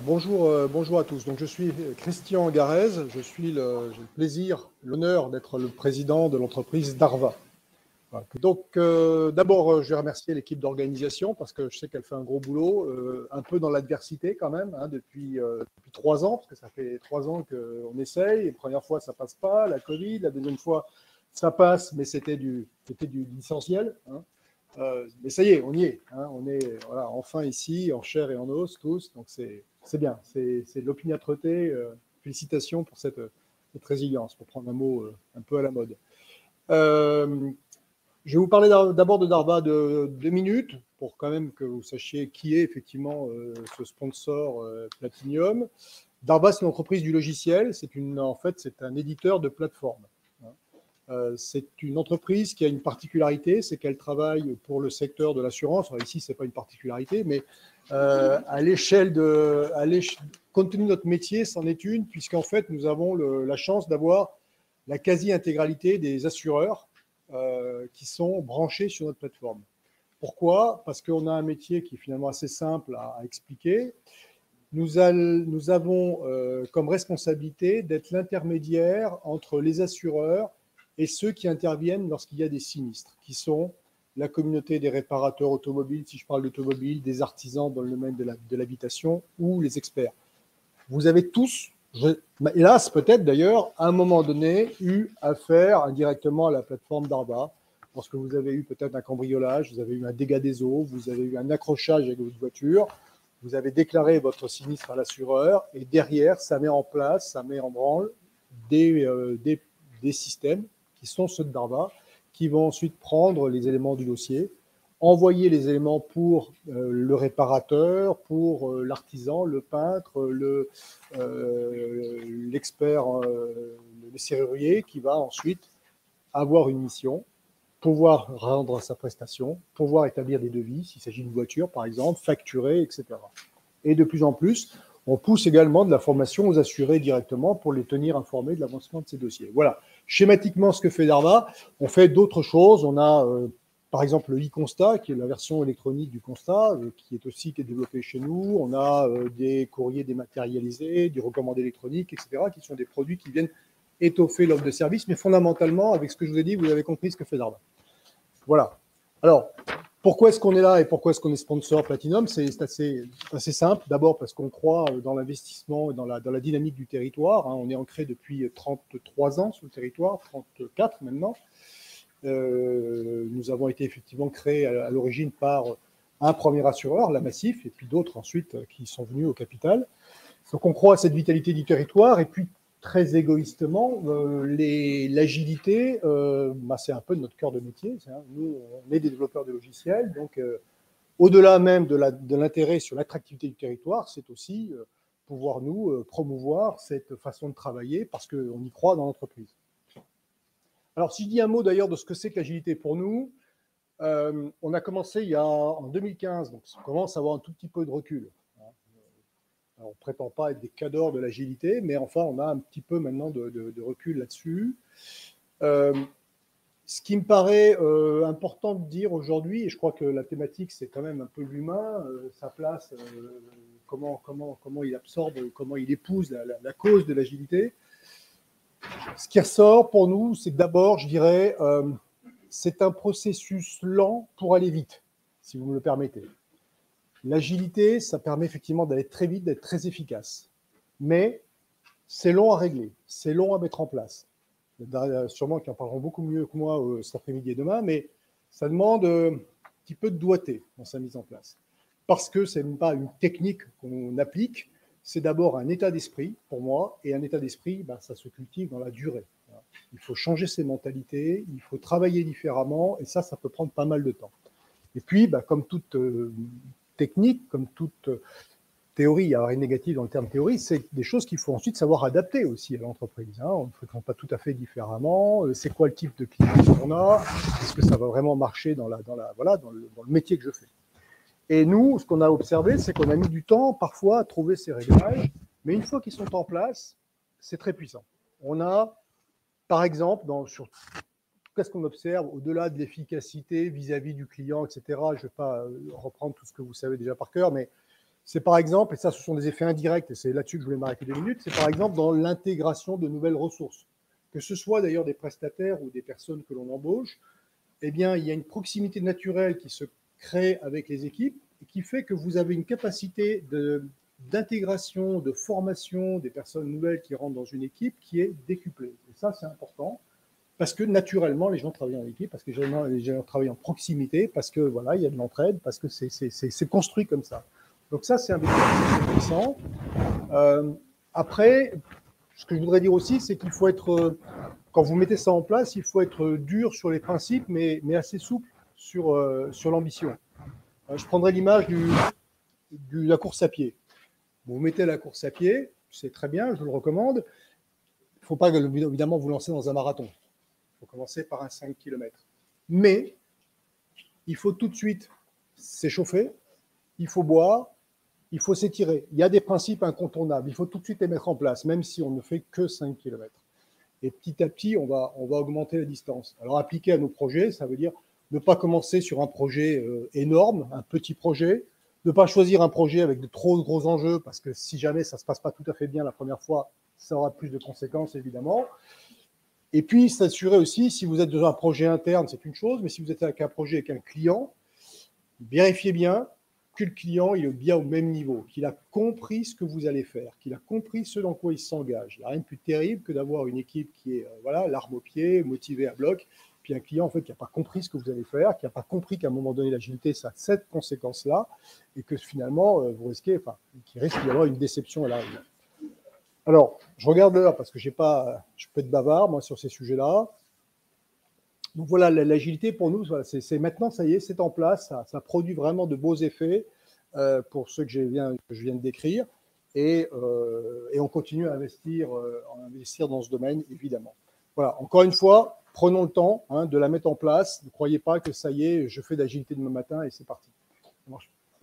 Bonjour à tous. Donc, je suis Christian Garez. J'ai le plaisir, l'honneur d'être le président de l'entreprise Darva. Voilà. Donc, d'abord, je vais remercier l'équipe d'organisation parce que je sais qu'elle fait un gros boulot, un peu dans l'adversité quand même, hein, depuis 3 ans, parce que ça fait 3 ans qu'on essaye. La première fois, ça passe pas, la Covid. La deuxième fois, ça passe, mais c'était du licenciel. Hein. Mais ça y est, on y est. Hein, on est voilà, enfin ici, en chair et en os, tous. Donc, c'est bien. C'est de l'opiniâtreté. Félicitations pour cette résilience, pour prendre un mot un peu à la mode. Je vais vous parler d'abord de Darva de 2 minutes, pour quand même que vous sachiez qui est effectivement ce sponsor Platinium. Darva, c'est une entreprise du logiciel. En fait, c'est un éditeur de plateforme. C'est une entreprise qui a une particularité, c'est qu'elle travaille pour le secteur de l'assurance. Ici, ce n'est pas une particularité, mais compte tenu de notre métier, c'en est une, puisqu'en fait, nous avons la chance d'avoir la quasi-intégralité des assureurs qui sont branchés sur notre plateforme. Pourquoi? Parce qu'on a un métier qui est finalement assez simple à expliquer. Nous avons comme responsabilité d'être l'intermédiaire entre les assureurs et ceux qui interviennent lorsqu'il y a des sinistres, qui sont la communauté des réparateurs automobiles, si je parle d'automobile, des artisans dans le domaine de l'habitation ou les experts. Vous avez tous, hélas peut-être d'ailleurs, à un moment donné, eu affaire indirectement à la plateforme Darva, parce que vous avez eu peut-être un cambriolage, vous avez eu un dégât des eaux, vous avez eu un accrochage avec votre voiture, vous avez déclaré votre sinistre à l'assureur, et derrière, ça met en place, ça met en branle des systèmes qui sont ceux de Darva, qui vont ensuite prendre les éléments du dossier, envoyer les éléments pour le réparateur, pour l'artisan, le peintre, l'expert, le serrurier, qui va ensuite avoir une mission, pouvoir rendre sa prestation, pouvoir établir des devis, s'il s'agit d'une voiture par exemple, facturer, etc. Et de plus en plus, on pousse également de la formation aux assurés directement pour les tenir informés de l'avancement de ces dossiers. Voilà, schématiquement ce que fait Darva. On fait d'autres choses. On a par exemple le e-constat, qui est la version électronique du constat, qui est développé chez nous. On a des courriers dématérialisés, du recommandé électronique, etc., qui sont des produits qui viennent étoffer l'offre de service, mais fondamentalement, avec ce que je vous ai dit, vous avez compris ce que fait Darva. Voilà. Alors, pourquoi est-ce qu'on est là et pourquoi est-ce qu'on est sponsor Platinum? C'est assez simple. D'abord parce qu'on croit dans l'investissement et dans la dynamique du territoire. Hein. On est ancré depuis 33 ans sur le territoire, 34 maintenant. Nous avons été effectivement créés à l'origine par un premier assureur, la Massif, et puis d'autres ensuite qui sont venus au capital. Donc on croit à cette vitalité du territoire, et puis très égoïstement, l'agilité, c'est un peu notre cœur de métier. Hein. Nous, on est des développeurs de logiciels, donc au-delà même de l'intérêt sur l'attractivité du territoire, c'est aussi pouvoir nous promouvoir cette façon de travailler parce qu'on y croit dans l'entreprise. Alors, si je dis un mot d'ailleurs de ce que c'est que l'agilité pour nous, on a commencé en 2015, donc on commence à avoir un tout petit peu de recul. Alors, on ne prétend pas être des cadors de l'agilité, mais enfin, on a un petit peu maintenant de recul là-dessus. Ce qui me paraît important de dire aujourd'hui, et je crois que la thématique, c'est quand même un peu l'humain, sa place, comment il absorbe, comment il épouse la cause de l'agilité. Ce qui ressort pour nous, c'est que d'abord, je dirais, c'est un processus lent pour aller vite, si vous me le permettez. L'agilité, ça permet effectivement d'aller très vite, d'être très efficace. Mais c'est long à régler, c'est long à mettre en place. Sûrement qu'ils en parleront beaucoup mieux que moi cet après-midi et demain, mais ça demande un petit peu de doigté dans sa mise en place. Parce que ce n'est pas une technique qu'on applique, c'est d'abord un état d'esprit, pour moi, et un état d'esprit, ça se cultive dans la durée. Il faut changer ses mentalités, il faut travailler différemment, et ça peut prendre pas mal de temps. Et puis, comme toute technique, comme toute théorie, il y a rien de négatif dans le terme théorie, c'est des choses qu'il faut ensuite savoir adapter aussi à l'entreprise. Hein. On ne fréquente pas tout à fait différemment. C'est quoi le type de client qu'on a? Est-ce que ça va vraiment marcher dans le métier que je fais? Et nous, ce qu'on a observé, c'est qu'on a mis du temps parfois à trouver ces réglages, mais une fois qu'ils sont en place, c'est très puissant. On a, par exemple, qu'est-ce qu'on observe au-delà de l'efficacité vis-à-vis du client, etc. Je ne vais pas reprendre tout ce que vous savez déjà par cœur, mais C'est par exemple, et ça ce sont des effets indirects, et c'est là-dessus que je voulais m'arrêter 2 minutes, c'est par exemple dans l'intégration de nouvelles ressources. Que ce soit d'ailleurs des prestataires ou des personnes que l'on embauche, eh bien, il y a une proximité naturelle qui se crée avec les équipes et qui fait que vous avez une capacité d'intégration, de formation des personnes nouvelles qui rentrent dans une équipe qui est décuplée. Et ça, c'est important. Parce que naturellement, les gens travaillent en équipe, parce que les gens travaillent en proximité, parce que voilà, il y a de l'entraide, parce que c'est construit comme ça. Donc ça, c'est un véhicule puissant. Après, ce que je voudrais dire aussi, c'est qu'il faut être, quand vous mettez ça en place, il faut être dur sur les principes, mais assez souple sur l'ambition. Je prendrai l'image de la course à pied. Vous mettez la course à pied, c'est très bien, je vous le recommande. Il ne faut pas évidemment vous lancer dans un marathon. Il faut commencer par un 5 km. Mais il faut tout de suite s'échauffer, il faut boire, il faut s'étirer. Il y a des principes incontournables. Il faut tout de suite les mettre en place, même si on ne fait que 5 km. Et petit à petit, on va augmenter la distance. Alors, appliquer à nos projets, ça veut dire ne pas commencer sur un projet énorme, un petit projet, ne pas choisir un projet avec de trop gros enjeux, parce que si jamais ça ne se passe pas tout à fait bien la première fois, ça aura plus de conséquences, évidemment. Et puis, s'assurer aussi, si vous êtes dans un projet interne, c'est une chose, mais si vous êtes avec un projet avec un client, vérifiez bien que le client il est bien au même niveau, qu'il a compris ce que vous allez faire, qu'il a compris ce dans quoi il s'engage. Il n'y a rien de plus terrible que d'avoir une équipe qui est voilà, l'arme au pied, motivée à bloc, puis un client en fait qui n'a pas compris ce que vous allez faire, qui n'a pas compris qu'à un moment donné l'agilité ça a cette conséquence-là, et que finalement vous risquez, enfin, qu'il risque d'y avoir une déception à l'arrivée. Alors, je regarde l'heure parce que je peux être bavard moi sur ces sujets-là. Donc voilà, l'agilité pour nous, voilà, c'est maintenant, ça y est, c'est en place, ça produit vraiment de beaux effets pour ceux que je viens de décrire, et on continue à investir dans ce domaine, évidemment. Voilà, encore une fois, prenons le temps de la mettre en place. Ne croyez pas que ça y est, je fais d'agilité demain matin et c'est parti. En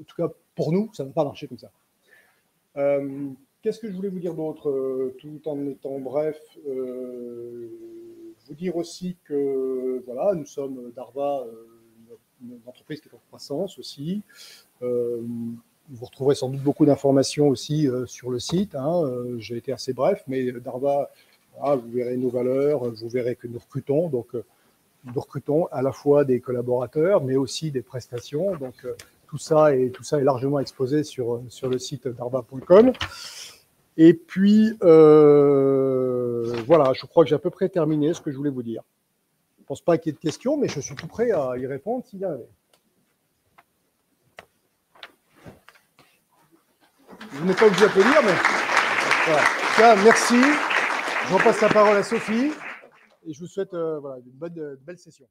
tout cas, pour nous, ça ne va pas marcher comme ça. Qu'est-ce que je voulais vous dire d'autre, tout en étant bref vous dire aussi que voilà, nous sommes Darva, une entreprise qui est en croissance aussi. Vous retrouverez sans doute beaucoup d'informations aussi sur le site. J'ai été assez bref, mais Darva, voilà, vous verrez nos valeurs, vous verrez que nous recrutons. Donc, nous recrutons à la fois des collaborateurs, mais aussi des prestations. Donc, tout ça est largement exposé sur le site darva.com. Et puis, voilà, je crois que j'ai à peu près terminé ce que je voulais vous dire. Je ne pense pas qu'il y ait de questions, mais je suis tout prêt à y répondre s'il y en avait. Je n'ai pas obligé d'applaudir, mais voilà. Tiens, merci. Je repasse la parole à Sophie et je vous souhaite voilà, une belle session.